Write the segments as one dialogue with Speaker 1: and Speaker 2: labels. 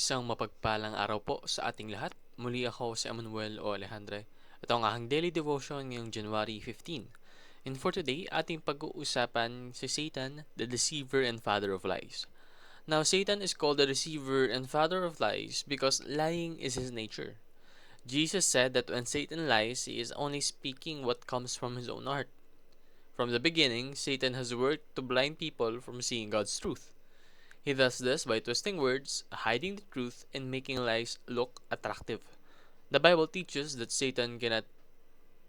Speaker 1: Isang mapagpalang araw po sa ating lahat. Muli ako si Emmanuel o Alejandre. Ito ang aking daily devotion ngayong January 15. And for today, ating pag-uusapan si Satan, the deceiver and father of lies. Now, Satan is called the deceiver and father of lies because lying is his nature. Jesus said that when Satan lies, he is only speaking what comes from his own heart. From the beginning, Satan has worked to blind people from seeing God's truth. He does this by twisting words, hiding the truth, and making lies look attractive. The Bible teaches that Satan cannot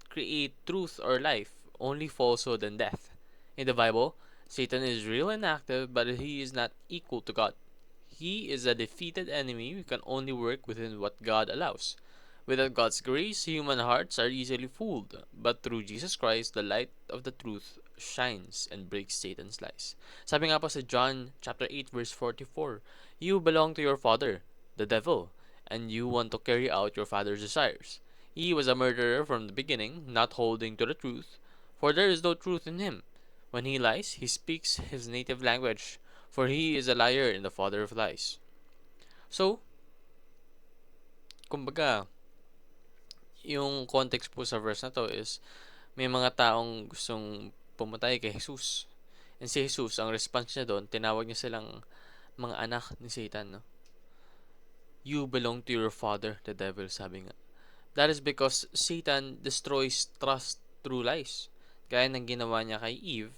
Speaker 1: create truth or life, only falsehood and death. In the Bible, Satan is real and active, but he is not equal to God. He is a defeated enemy who can only work within what God allows. Without God's grace, human hearts are easily fooled, but through Jesus Christ, the light of the truth shines and breaks Satan's lies. Sabi nga po sa John chapter 8 verse 44, you belong to your father, the devil, and you want to carry out your father's desires. He was a murderer from the beginning, not holding to the truth, for there is no truth in him. When he lies, he speaks his native language, for he is a liar and the father of lies. So, kumbaga, yung context po sa verse na to is may mga taong gustong pumatay kay Jesus. And si Jesus, ang response niya doon, tinawag niya silang mga anak ni Satan. No? You belong to your father, the devil, sabi nga. That is because Satan destroys trust through lies. Gaya ng ginawa niya kay Eve,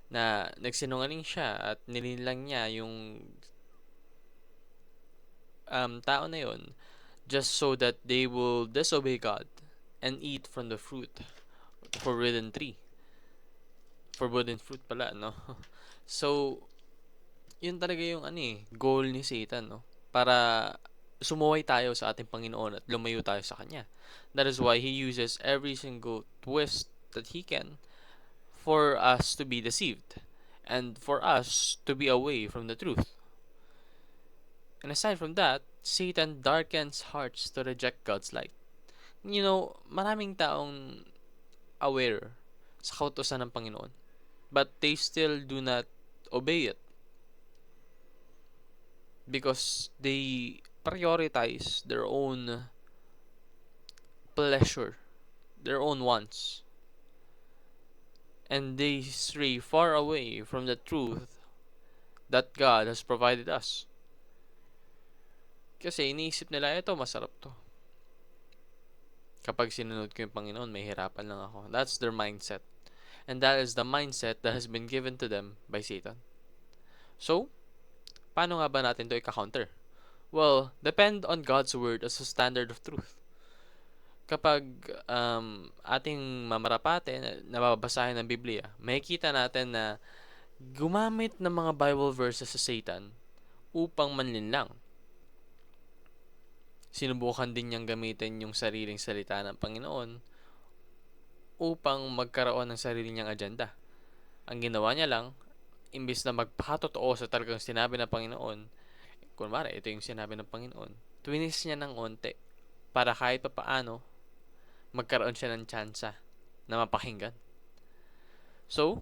Speaker 1: na nagsinungaling siya at nilinlang niya yung tao na yon just so that they will disobey God and eat from the fruit, forbidden tree. Forbidden fruit pala, no? So, yun talaga yung goal ni Satan, no? Para sumuway tayo sa ating Panginoon at lumayo tayo sa Kanya. That is why he uses every single twist that he can for us to be deceived and for us to be away from the truth. And aside from that, Satan darkens hearts to reject God's light. Maraming taong aware sa kautusan ng Panginoon, but they still do not obey it because they prioritize their own pleasure, their own wants, and they stray far away from the truth that God has provided us. Kasi iniisip nila, ito masarap to. Kapag sinunod ko yung Panginoon, may hirapan lang ako. That's their mindset. And that is the mindset that has been given to them by Satan. So, paano nga ba natin to i-counter? Well, depend on God's word as a standard of truth. Kapag ating mamarapate, nababasahin ng Biblia, makikita natin na gumamit ng mga Bible verses sa Satan upang manlinlang. Sinubukan din niyang gamitin yung sariling salita ng Panginoon upang magkaroon ng sarili niyang agenda. Ang ginawa niya lang, imbis na magpakatotoo sa talagang sinabi ng Panginoon, kunwari, ito yung sinabi ng Panginoon, twinis niya ng onte para kahit papaano magkaroon siya ng tsansa na mapakinggan. So,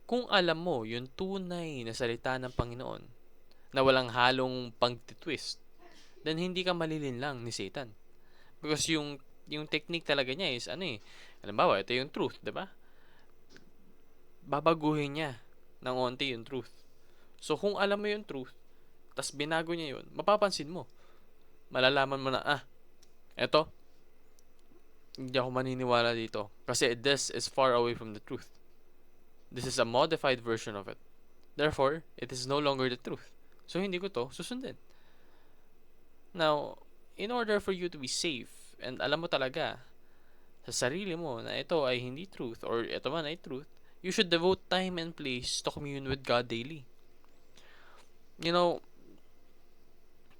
Speaker 1: kung alam mo yung tunay na salita ng Panginoon na walang halong pagtitwist, then hindi ka malilinlang ni Satan. Because yung technique talaga niya is halimbawa, ito yung truth, 'di ba? Babaguhin niya ng onti yung truth. So kung alam mo yung truth, tas binago niya yun, mapapansin mo. Malalaman mo na, eto, hindi ako maniniwala dito. Kasi this is far away from the truth. This is a modified version of it. Therefore, it is no longer the truth. So hindi ko to susundin. Now, in order for you to be safe, and alam mo talaga sa sarili mo na ito ay hindi truth or ito man ay truth, you should devote time and place to commune with God daily.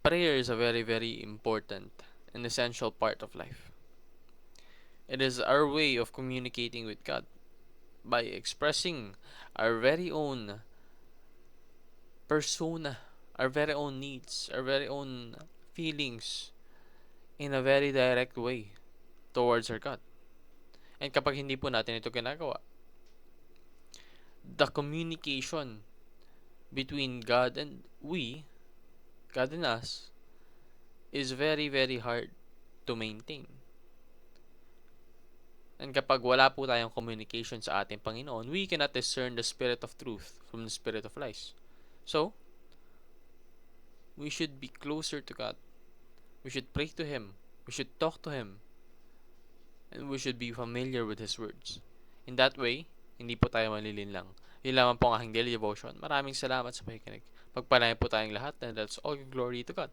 Speaker 1: Prayer is a very, very important and essential part of life. It is our way of communicating with God by expressing our very own persona, our very own needs, our very own feelings in a very direct way towards our God. And kapag hindi po natin ito ginagawa, the communication between God and we God in us is very, very hard to maintain. And kapag wala po tayong communication sa ating Panginoon, we cannot discern the spirit of truth from the spirit of lies. So, we should be closer to God. We should pray to Him. We should talk to Him. And we should be familiar with His words. In that way, hindi po tayo malilinlang. Yun lamang po ang aking daily devotion. Maraming salamat sa pakikinig. Pagpalain po tayong lahat and let's all give glory to God.